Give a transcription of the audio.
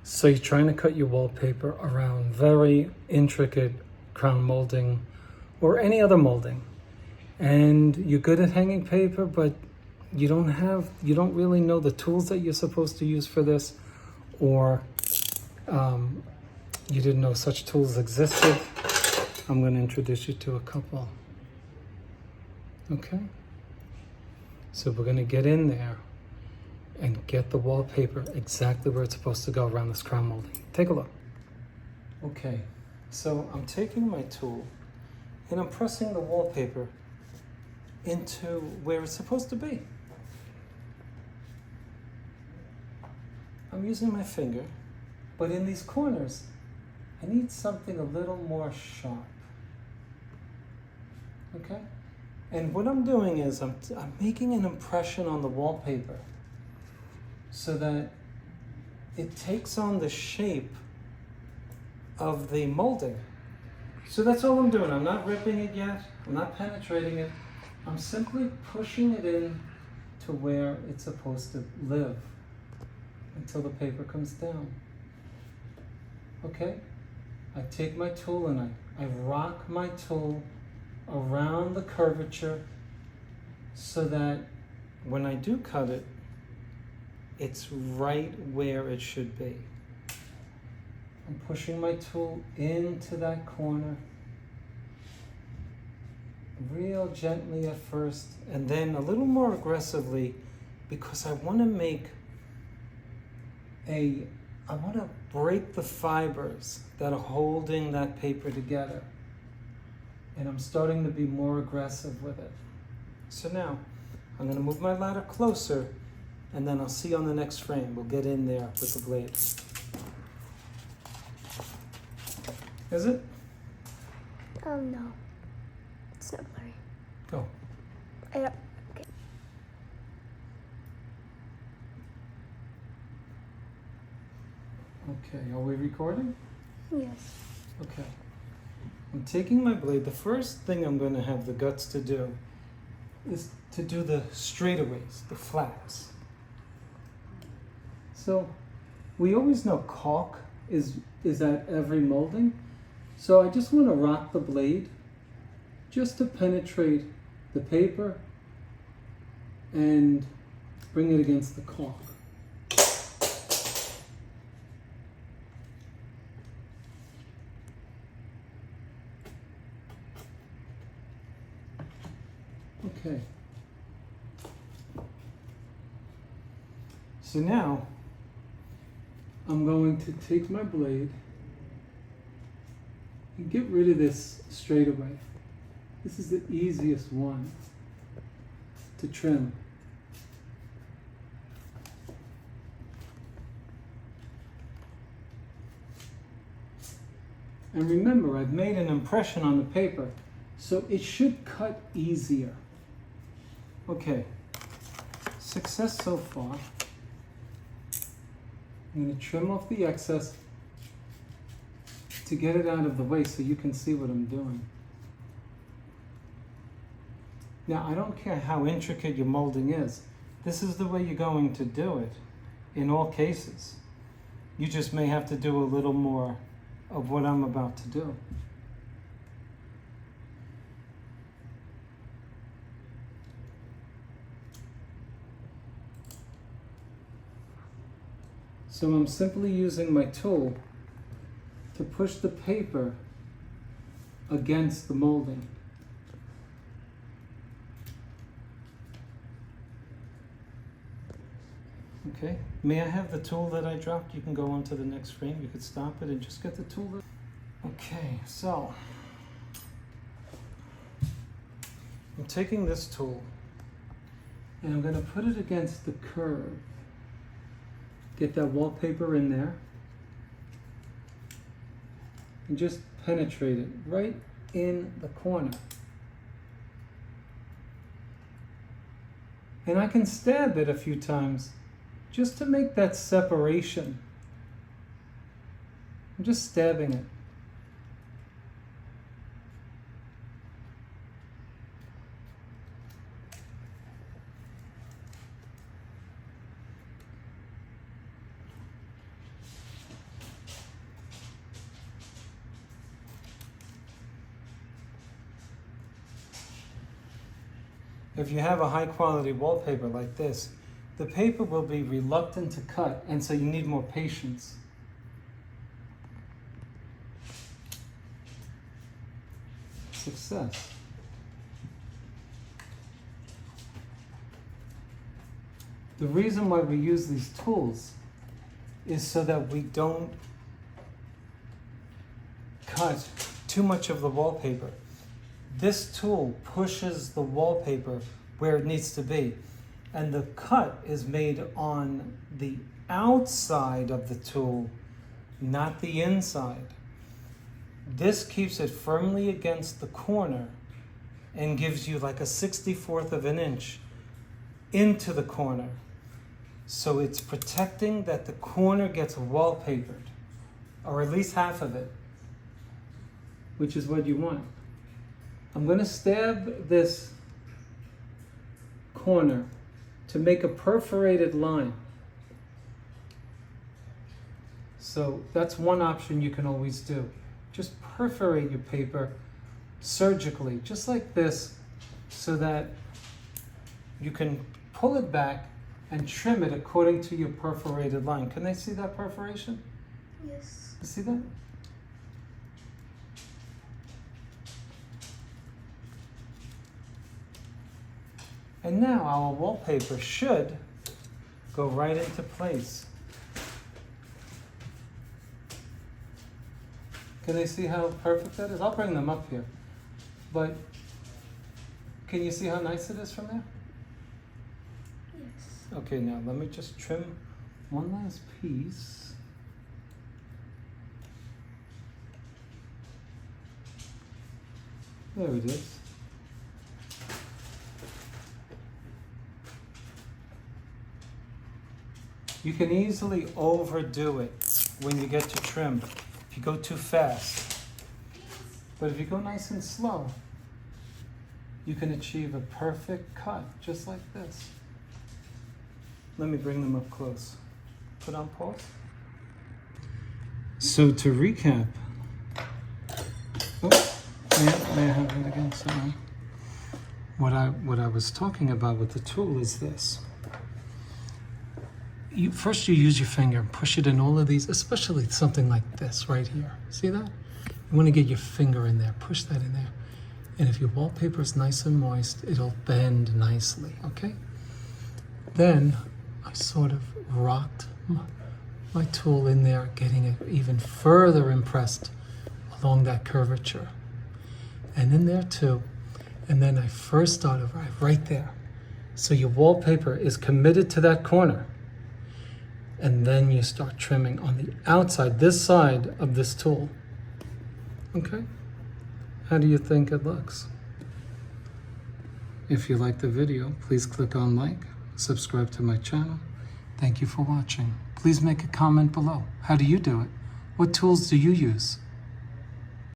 So you're trying to cut your wallpaper around very intricate crown molding or any other molding, and you're good at hanging paper, but you don't really know the tools that you're supposed to use for this, or you didn't know such tools existed. I'm going to introduce you to a couple. Okay, so we're going to get in there and get the wallpaper exactly where it's supposed to go around this crown molding. Take a look. Okay, so I'm taking my tool and I'm pressing the wallpaper into where it's supposed to be. I'm using my finger, but in these corners, I need something a little more sharp. Okay? And what I'm doing is I'm making an impression on the wallpaper so that it takes on the shape of the molding. So that's all I'm doing. I'm not ripping it yet. I'm not penetrating it. I'm simply pushing it in to where it's supposed to live until the paper comes down. Okay? I take my tool and I rock my tool around the curvature so that when I do cut it, it's right where it should be. I'm pushing my tool into that corner, real gently at first, and then a little more aggressively, because I want to break the fibers that are holding that paper together. And I'm starting to be more aggressive with it. So now, I'm going to move my ladder closer, and then I'll see you on the next frame. We'll get in there with the blade. Is it? No. It's not blurry. Go. Okay. Okay, are we recording? Yes. Okay. I'm taking my blade. The first thing I'm going to have the guts to do is to do the straightaways, the flaps. So we always know caulk is at every molding. So I just want to rock the blade just to penetrate the paper and bring it against the caulk. Okay. So now I'm going to take my blade and get rid of this straightaway. This is the easiest one to trim. And remember, I've made an impression on the paper, so it should cut easier. Okay, success so far. I'm going to trim off the excess to get it out of the way so you can see what I'm doing. Now, I don't care how intricate your molding is. This is the way you're going to do it in all cases. You just may have to do a little more of what I'm about to do. So I'm simply using my tool to push the paper against the molding. Okay, may I have the tool that I dropped? You can go on to the next frame. You could stop it and just get the tool. Okay, so I'm taking this tool and I'm going to put it against the curve. Get that wallpaper in there and just penetrate it right in the corner. And I can stab it a few times just to make that separation. I'm just stabbing it. if you have a high quality wallpaper like this, the paper will be reluctant to cut, and so you need more patience. Success. The reason why we use these tools is so that we don't cut too much of the wallpaper. This tool pushes the wallpaper where it needs to be, and the cut is made on the outside of the tool, not the inside. This keeps it firmly against the corner and gives you like a 64th of an inch into the corner. So it's protecting that the corner gets wallpapered, or at least half of it, which is what you want. I'm going to stab this corner to make a perforated line. So that's one option you can always do. Just perforate your paper surgically, just like this, so that you can pull it back and trim it according to your perforated line. Can they see that perforation? Yes. You see that? And now our wallpaper should go right into place. Can they see how perfect that is? I'll bring them up here. But can you see how nice it is from there? Yes. Okay, now let me just trim one last piece. There it is. You can easily overdo it when you get to trim if you go too fast. But if you go nice and slow, you can achieve a perfect cut, just like this. Let me bring them up close. Put on pause. So to recap, may I have that again? Sorry. What I was talking about with the tool is this. First you use your finger and push it in all of these, especially something like this right here. See that? You want to get your finger in there, push that in there. And if your wallpaper is nice and moist, it'll bend nicely, okay? Then I sort of rocked my tool in there, getting it even further impressed along that curvature. And in there too. And then I first started right there. So your wallpaper is committed to that corner. And then you start trimming on the outside, this side of this tool. Okay? How do you think it looks? If you like the video, please click on like, subscribe to my channel. Thank you for watching. Please make a comment below. How do you do it? What tools do you use?